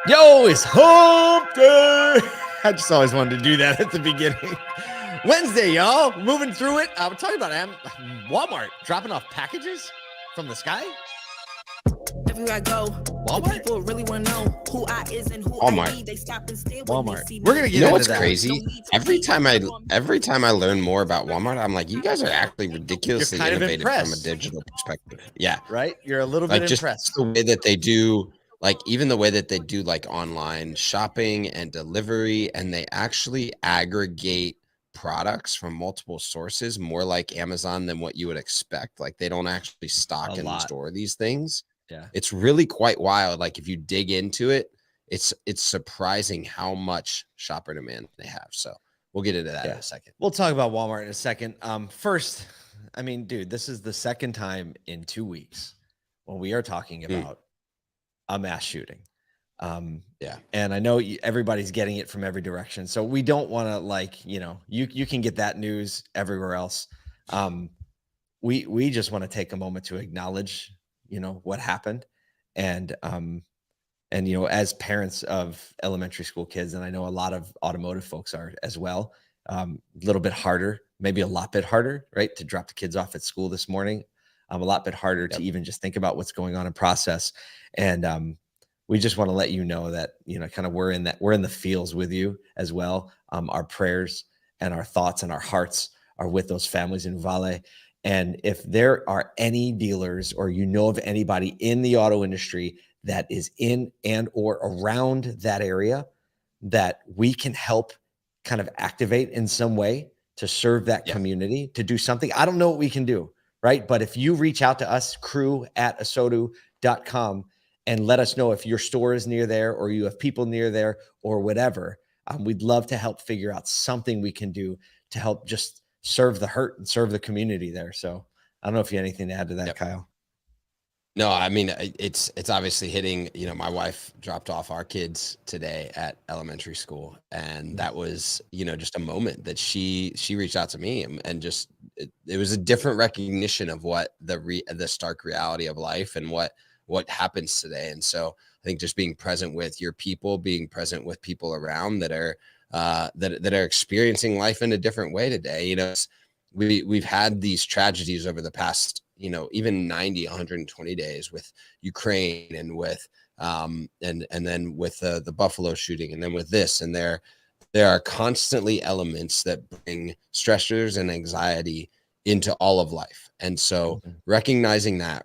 Yo, it's hump day. I just always wanted to do that at the beginning. Wednesday, y'all. Moving through it. We're talking about Walmart dropping off packages from the sky. Everywhere I go, Walmart? people really want to know who I is and who Walmart. I be. They stop and stare Walmart. when they see We're gonna me. get You know into what's that. crazy? Every time I learn more about Walmart, I'm like, you guys are actually ridiculously kind of innovative from a impressed. digital perspective. Yeah, Right? You're a little like bit just impressed. the way that they do, like even the way that they do like online shopping and delivery, and they actually aggregate products from multiple sources, more like Amazon than what you would expect. Like they don't actually stock and store these things. Yeah. It's really quite wild. Like if you dig into it, it's surprising how much shopper demand they have. So we'll get into that in a second. We'll talk about Walmart in a second. First, I mean, dude, this is the second time in 2 weeks when we are talking about a mass shooting. Yeah. And I know everybody's getting it from every direction. So we don't want to you can get that news everywhere else. We just want to take a moment to acknowledge, what happened. And as parents of elementary school kids, and I know a lot of automotive folks are as well, a little bit harder, maybe a lot bit harder, right? To drop the kids off at school this morning. A lot bit harder to even just think about what's going on in process. And we just want to let you know that, kind of we're in the fields with you as well. Our prayers and our thoughts and our hearts are with those families in UVALDE. And if there are any dealers or of anybody in the auto industry that is in and or around that area that we can help kind of activate in some way to serve that community, to do something, I don't know what we can do, right? But if you reach out to us, crew@asotu.com, and let us know if your store is near there or you have people near there or whatever, we'd love to help figure out something we can do to help just serve the hurt and serve the community there. So I don't know if you have anything to add to that, Kyle. No, I mean, it's obviously hitting, my wife dropped off our kids today at elementary school. And that was, just a moment that she reached out to me and just, it was a different recognition of what the stark reality of life and what happens today. And so I think just being present with your people, being present with people around that are, that are experiencing life in a different way today. We've had these tragedies over the past, even 90, 120 days with Ukraine and with, and then with the Buffalo shooting, and then with this, and there are constantly elements that bring stressors and anxiety into all of life. And so recognizing that,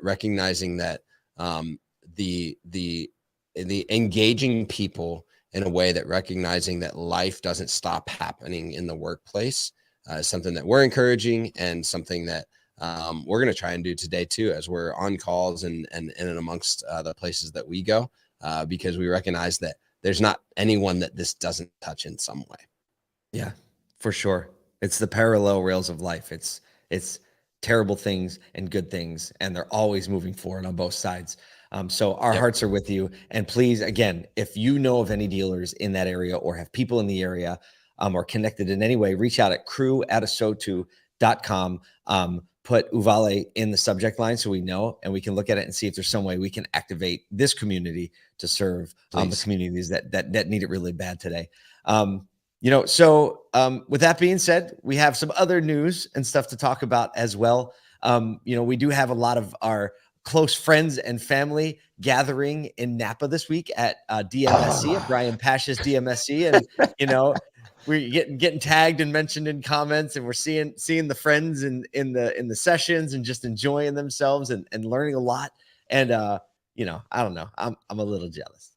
the engaging people in a way that recognizing that life doesn't stop happening in the workplace is something that we're encouraging, and something that we're going to try and do today too, as we're on calls and amongst the places that we go, because we recognize that there's not anyone that this doesn't touch in some way. Yeah, for sure. It's the parallel rails of life. It's terrible things and good things, and they're always moving forward on both sides. So our hearts are with you. And please, again, if you know of any dealers in that area or have people in the area or connected in any way, reach out at crew@asotu.com. Put UVALDE in the subject line so we know, and we can look at it and see if there's some way we can activate this community to serve the communities that need it really bad today. So with that being said, we have some other news and stuff to talk about as well. We do have a lot of our close friends and family gathering in Napa this week at DMSC, at Brian Pash's DMSC. And, we're getting tagged and mentioned in comments, and we're seeing the friends in the sessions and just enjoying themselves and learning a lot. And, I don't know, I'm a little jealous.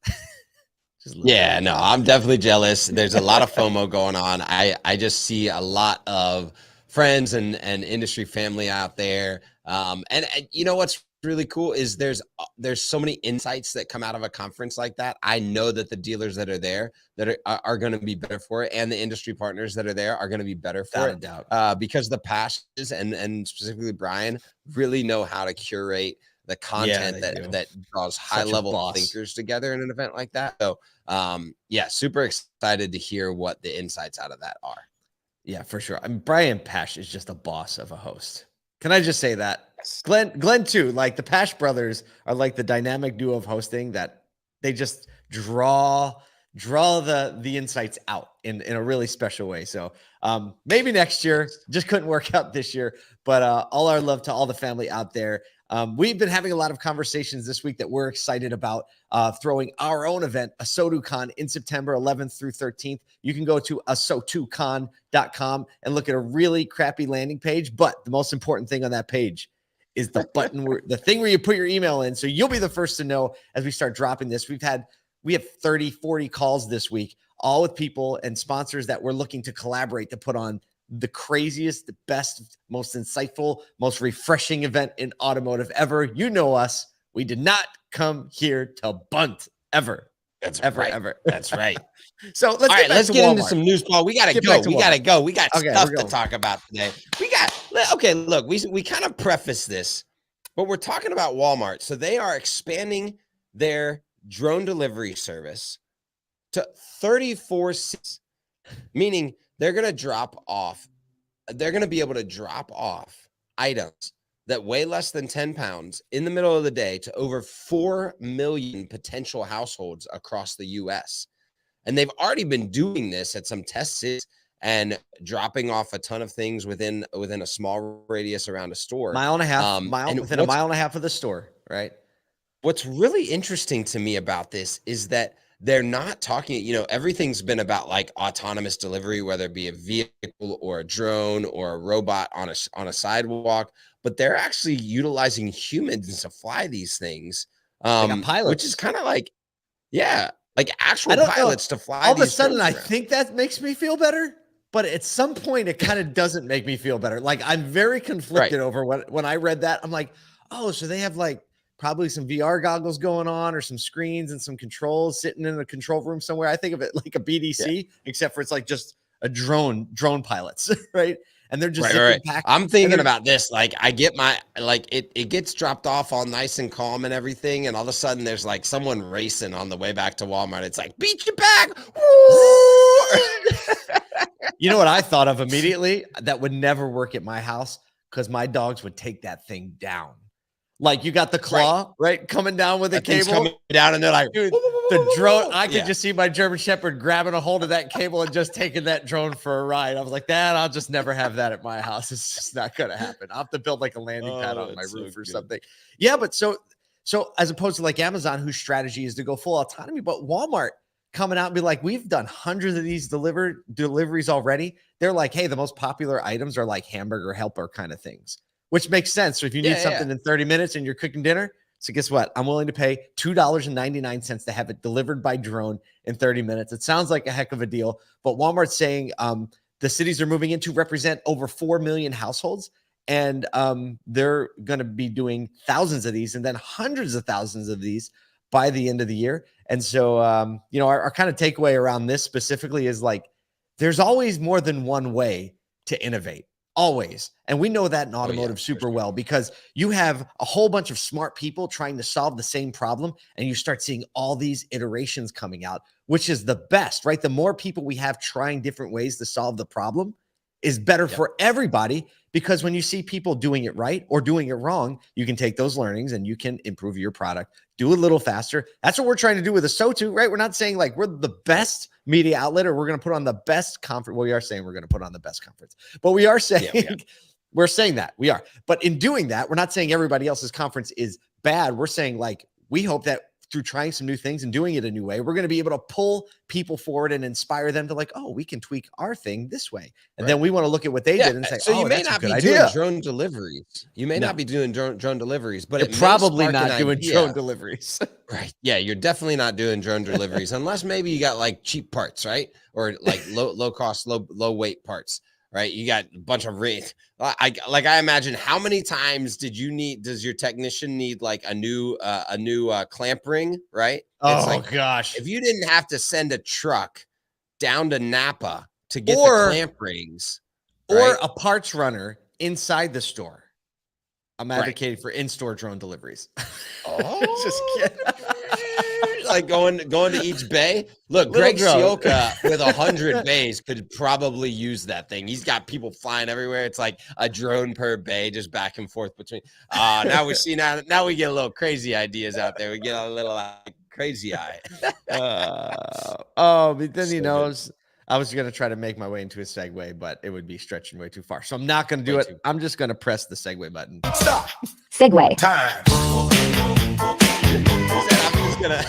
No, I'm definitely jealous. There's a lot of FOMO going on. I just see a lot of friends and industry family out there. And what's really cool is there's so many insights that come out of a conference like that. I know that the dealers that are there that are going to be better for it, and the industry partners that are there are going to be better for it. Because the Pashes and specifically Brian really know how to curate the content that draws high level thinkers together in an event like that. So super excited to hear what the insights out of that are. Yeah, for sure. I mean, Brian Pash is just a boss of a host. Can I just say that? Glenn too. Like the Pash brothers are like the dynamic duo of hosting that they draw the insights out in a really special way. So maybe next year. Just couldn't work out this year. But all our love to all the family out there. We've been having a lot of conversations this week that we're excited about throwing our own event, ASOTUCon, in September 11th through 13th. You can go to ASOTUCon.com and look at a really crappy landing page. But the most important thing on that page is the button, the thing where you put your email in. So you'll be the first to know as we start dropping this. We have 30, 40 calls this week, all with people and sponsors that we're looking to collaborate to put on the craziest, the best, most insightful, most refreshing event in automotive ever. You know us. We did not come here to bunt ever. That's ever, right. ever. That's right. So let's get into some news, Paul. We gotta go. We gotta go. We got stuff to talk about today. Look, we kind of preface this, but we're talking about Walmart. So they are expanding their drone delivery service to 34 cities, meaning they're going to be able to drop off items that weigh less than 10 pounds in the middle of the day to over 4 million potential households across the US. And they've already been doing this at some test cities and dropping off a ton of things within a small radius around a store. Within a mile and a half of the store, right? What's really interesting to me about this is that they're not talking, everything's been about like autonomous delivery, whether it be a vehicle or a drone or a robot on a sidewalk, but they're actually utilizing humans to fly these things. They got pilots. Which is kind of like actual pilots to fly. All of a sudden, I think that makes me feel better, but at some point it kind of doesn't make me feel better. Like I'm very conflicted over when I read that. I'm like, oh, so they have like probably some VR goggles going on or some screens and some controls sitting in a control room somewhere. I think of it like a BDC, except for it's like just a drone pilots, right? And they're just I'm thinking about this. Like I get it gets dropped off all nice and calm and everything, and all of a sudden there's like someone racing on the way back to Walmart. It's like, beat you back. You know what I thought of immediately? That would never work at my house because my dogs would take that thing down. Like you got the claw, right? Coming down with a cable. Coming down and they're like, dude, the drone. I could just see my German Shepherd grabbing a hold of that cable and just taking that drone for a ride. I was like, I'll just never have that at my house. It's just not going to happen. I'll have to build like a landing pad on my roof or something. Yeah. But so as opposed to like Amazon, whose strategy is to go full autonomy, but Walmart coming out and be like, we've done hundreds of these deliveries already. They're like, hey, the most popular items are like hamburger helper kind of things. Which makes sense. So if you need something in 30 minutes and you're cooking dinner, so guess what? I'm willing to pay $2.99 to have it delivered by drone in 30 minutes. It sounds like a heck of a deal, but Walmart's saying the cities they're moving into represent over 4 million households, and they're going to be doing thousands of these and then hundreds of thousands of these by the end of the year. And so, our kind of takeaway around this specifically is like, there's always more than one way to innovate. Always. And we know that in automotive super well, because you have a whole bunch of smart people trying to solve the same problem, and you start seeing all these iterations coming out, which is the best, right? The more people we have trying different ways to solve the problem is better for everybody, because when you see people doing it right or doing it wrong, you can take those learnings and you can improve your product, do it a little faster. That's what we're trying to do with ASOTU, right? We're not saying like we're the best media outlet or we're going to put on the best conference. Well, we are saying we're going to put on the best conference, but we are saying we're saying that we are. But in doing that, we're not saying everybody else's conference is bad. We're saying like we hope that through trying some new things and doing it a new way, we're going to be able to pull people forward and inspire them to like, oh, we can tweak our thing this way. And then we want to look at what they did and say, so you may not be doing drone deliveries. You may not be doing drone deliveries, but you're probably not doing drone deliveries. Right. Yeah. You're definitely not doing drone deliveries unless maybe you got like cheap parts, right? Or like low cost, low weight parts. Right, you got a bunch of rings. I imagine, how many times does your technician need like a new clamp ring? Right. Gosh, if you didn't have to send a truck down to Napa to get the clamp rings, or a parts runner inside the store, I'm advocating for in-store drone deliveries. Just kidding. Like going to each bay. Look, Greg Sioka with 100 bays could probably use that thing. He's got people flying everywhere. It's like a drone per bay, just back and forth between. Now we get a little crazy ideas out there. We get a little like Crazy eye. But then So he good. knows. I was going to try to make my way into a segue, but it would be stretching way too far. So I'm not going to do Way it. too- I'm just going to press the segue button. Stop. Segue. Time. I'm just gonna.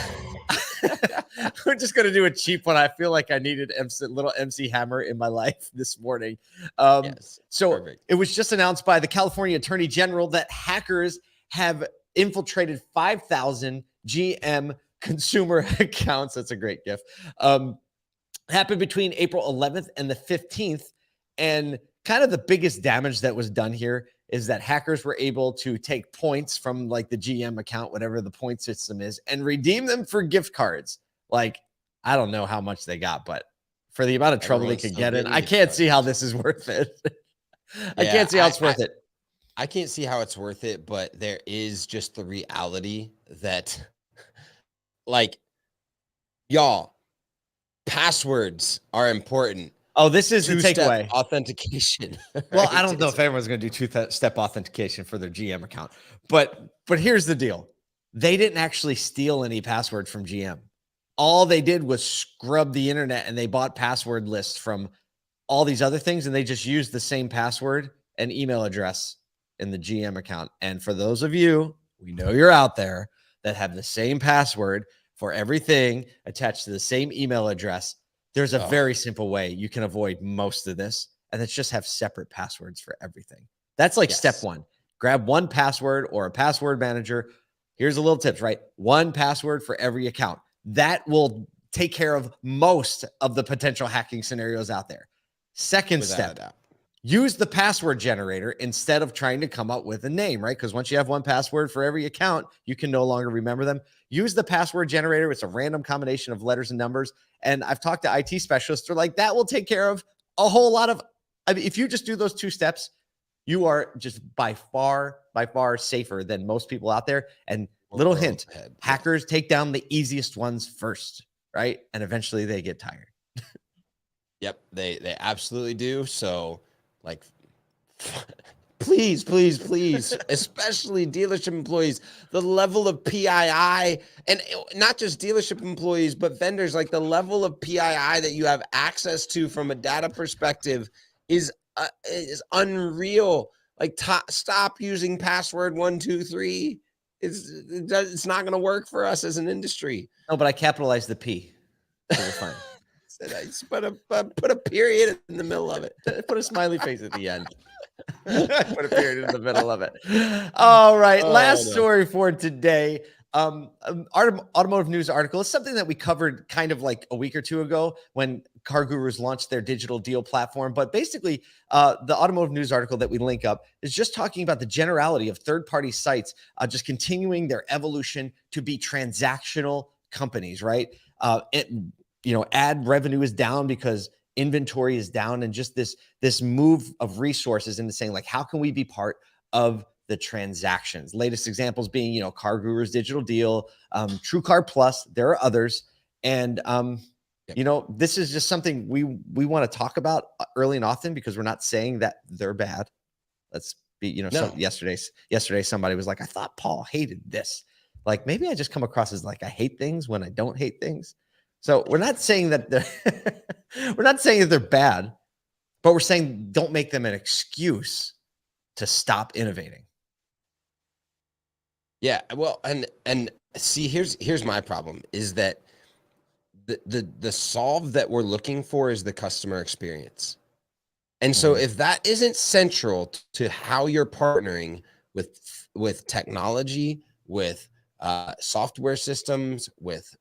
We're just going to do a cheap one. I feel like I needed little MC Hammer in my life this morning. Yes. So Perfect. it was just announced by the California Attorney General that hackers have infiltrated 5,000 GM consumer accounts. That's a great gift. Happened between April 11th and the 15th. And kind of the biggest damage that was done here is that hackers were able to take points from like the GM account, whatever the point system is, and redeem them for gift cards. Like, I don't know how much they got, but for the amount of trouble Everyone's they could still get in, getting I gift can't see how cards. this is worth it. I Yeah, can't see how it's worth it. I can't see how it's worth it, but there is just the reality that, like, y'all, passwords are important. Oh, this is the Two-step takeaway. authentication. Well, right? I don't know if It's- everyone's going to do two-step authentication for their GM account, but here's the deal: they didn't actually steal any passwords from GM. All they did was scrub the internet, and they bought password lists from all these other things, and they just used the same password and email address in the GM account. And for those of you, we know you're out there, that have the same password for everything attached to the same email address, there's a very simple way you can avoid most of this, and it's just have separate passwords for everything. That's like step one. Grab one password or a password manager. Here's a little tips, right? One password for every account. That will take care of most of the potential hacking scenarios out there. Second Without a step, doubt. use the password generator instead of trying to come up with a name, right? Because once you have one password for every account, you can no longer remember them. Use the password generator. It's a random combination of letters and numbers. And I've talked to IT specialists. They're like, that will take care of a whole lot of, I mean, if you just do those two steps, you are just by far safer than most people out there. And little hint, hackers take down the easiest ones first, right? And eventually they get tired. Yep, they absolutely do. So, like, please, especially dealership employees, the level of PII, and not just dealership employees, but vendors, like the level of PII that you have access to from a data perspective is unreal. Like, stop using password 123. It's not going to work for us as an industry. No, but I capitalized the P. So we're fine. I just put a period in the middle of it. Put a smiley face at the end. Put a period in the middle of it. All right. Last story for today. Automotive news article is something that we covered kind of like a week or two ago when Car Gurus launched their digital deal platform. But basically, the automotive news article that we link up is just talking about the generality of third-party sites just continuing their evolution to be transactional companies, right? Ad revenue is down because inventory is down, and just this move of resources into saying, like, how can we be part of the transactions? Latest examples being, Car Gurus Digital Deal, TrueCar Plus. There are others, and this is just something we want to talk about early and often, because we're not saying that they're bad. Let's be, No. yesterday somebody was like, I thought Paul hated this. Like, maybe I just come across as like I hate things when I don't hate things. So we're not saying that they're bad, but we're saying don't make them an excuse to stop innovating. Yeah, well, and see, here's my problem is that the solve that we're looking for is the customer experience. And so if that isn't central to how you're partnering with technology, with software systems, with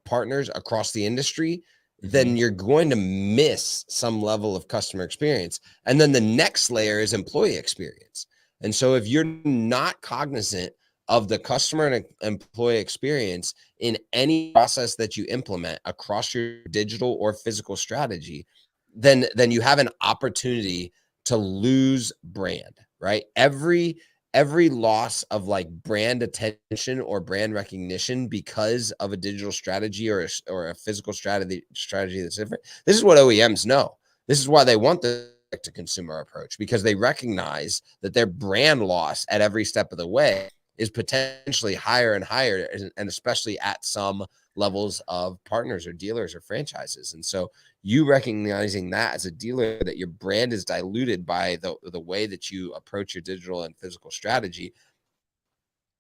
partners across the industry, then you're going to miss some level of customer experience. And then the next layer is employee experience. And so if you're not cognizant of the customer and employee experience in any process that you implement across your digital or physical strategy, then you have an opportunity to lose brand, right? Every loss of like brand attention or brand recognition because of a digital strategy or a physical strategy that's different. This is what OEMs know. This is why they want the direct to consumer approach, because they recognize that their brand loss at every step of the way is potentially higher and higher, and especially at some levels of partners or dealers or franchises. And so you recognizing that as a dealer, that your brand is diluted by the way that you approach your digital and physical strategy,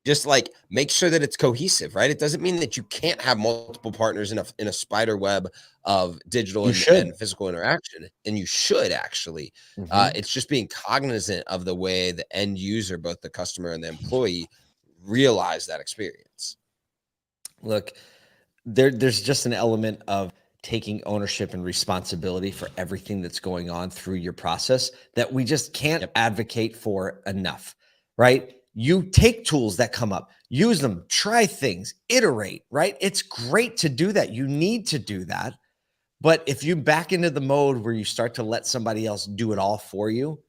just like make sure that it's cohesive, right? It doesn't mean that you can't have multiple partners in a spider web of digital and physical interaction, and you should actually. It's just being cognizant of the way the end user, both the customer and the employee, realize that experience. Look, there's just an element of taking ownership and responsibility for everything that's going on through your process that we just can't advocate for enough, right? You take tools that come up, use them, try things, iterate, right? It's great to do that. You need to do that. But if you back into the mode where you start to let somebody else do it all for you,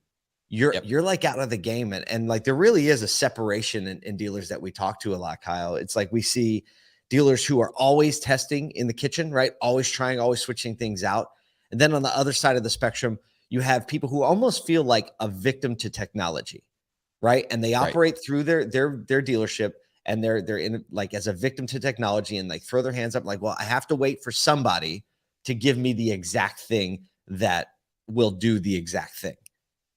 you're like out of the game. And like, there really is a separation in dealers that we talk to a lot, Kyle. It's like we see dealers who are always testing in the kitchen, right? Always trying, always switching things out. And then on the other side of the spectrum, you have people who almost feel like a victim to technology, right? And they operate through their dealership, and they're in like as a victim to technology, and like throw their hands up like, well, I have to wait for somebody to give me the exact thing that will do the exact thing.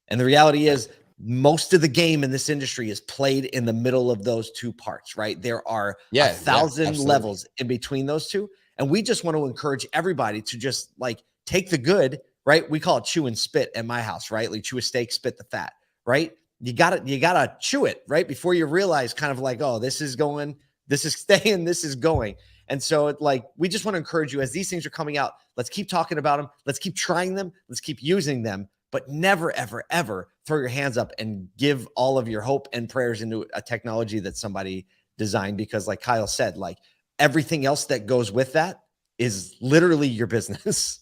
And the reality is, most of the game in this industry is played in the middle of those two parts, right? There are 1,000 levels in between those two. And we just want to encourage everybody to just like take the good, right? We call it chew and spit at my house, right? Like chew a steak, spit the fat, right? You gotta chew it, right? Before you realize kind of like, oh, this is going, this is staying, this is going. And so like, we just want to encourage you as these things are coming out, let's keep talking about them. Let's keep trying them. Let's keep using them. But never, ever, ever throw your hands up and give all of your hope and prayers into a technology that somebody designed, because like Kyle said, like everything else that goes with that is literally your business.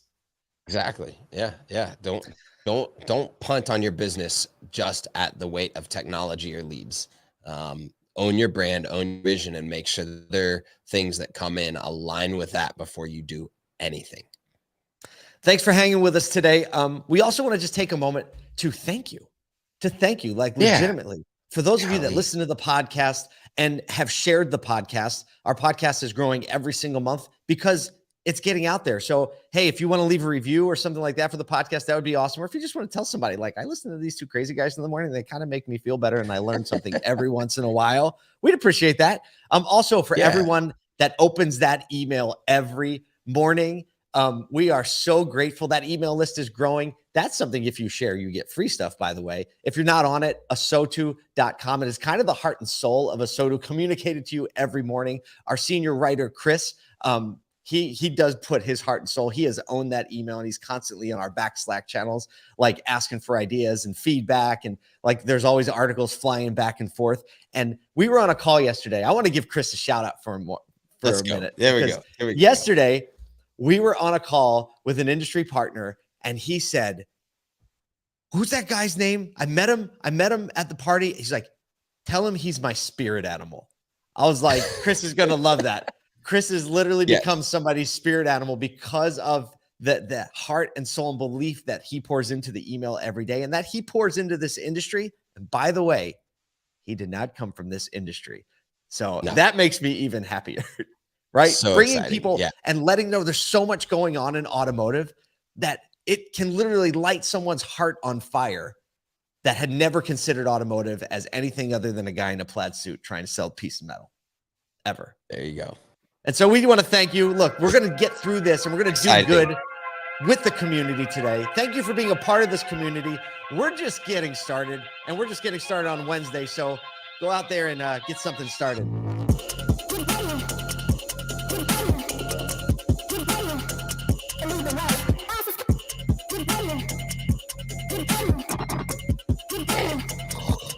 Exactly. Yeah. Yeah. Don't punt on your business just at the weight of technology or leads. Own your brand, own your vision, and make sure that there are things that come in align with that before you do anything. Thanks for hanging with us today. We also want to just take a moment to thank you, like legitimately, for those of you that listen to the podcast and have shared the podcast. Our podcast is growing every single month because it's getting out there. So, hey, if you want to leave a review or something like that for the podcast, that would be awesome. Or if you just want to tell somebody, like, I listen to these two crazy guys in the morning, they kind of make me feel better, and I learn something every once in a while. We'd appreciate that. Also, for everyone that opens that email every morning, we are so grateful. That email list is growing. That's something, if you share, you get free stuff, by the way. If you're not on it, ASOTU.com. It is kind of the heart and soul of ASOTU, communicated to you every morning. Our senior writer, Chris, he does put his heart and soul. He has owned that email, and he's constantly on our back Slack channels, like asking for ideas and feedback. And like, there's always articles flying back and forth. And we were on a call yesterday. I want to give Chris a shout out for a minute. There we go. Yesterday, we were on a call with an industry partner, and he said, who's that guy's name? I met him at the party. He's like, tell him he's my spirit animal. I was like, Chris is going to love that. Chris has literally become somebody's spirit animal because of the heart and soul and belief that he pours into the email every day, and that he pours into this industry. And by the way, he did not come from this industry. So that makes me even happier. Right? So bringing exciting. people and letting know there's so much going on in automotive that it can literally light someone's heart on fire that had never considered automotive as anything other than a guy in a plaid suit trying to sell a piece of metal ever. There you go. And so we want to thank you. Look, we're going to get through this, and we're going to do good with the community today. Thank you for being a part of this community. We're just getting started, and we're just getting started on Wednesday. So go out there and get something started.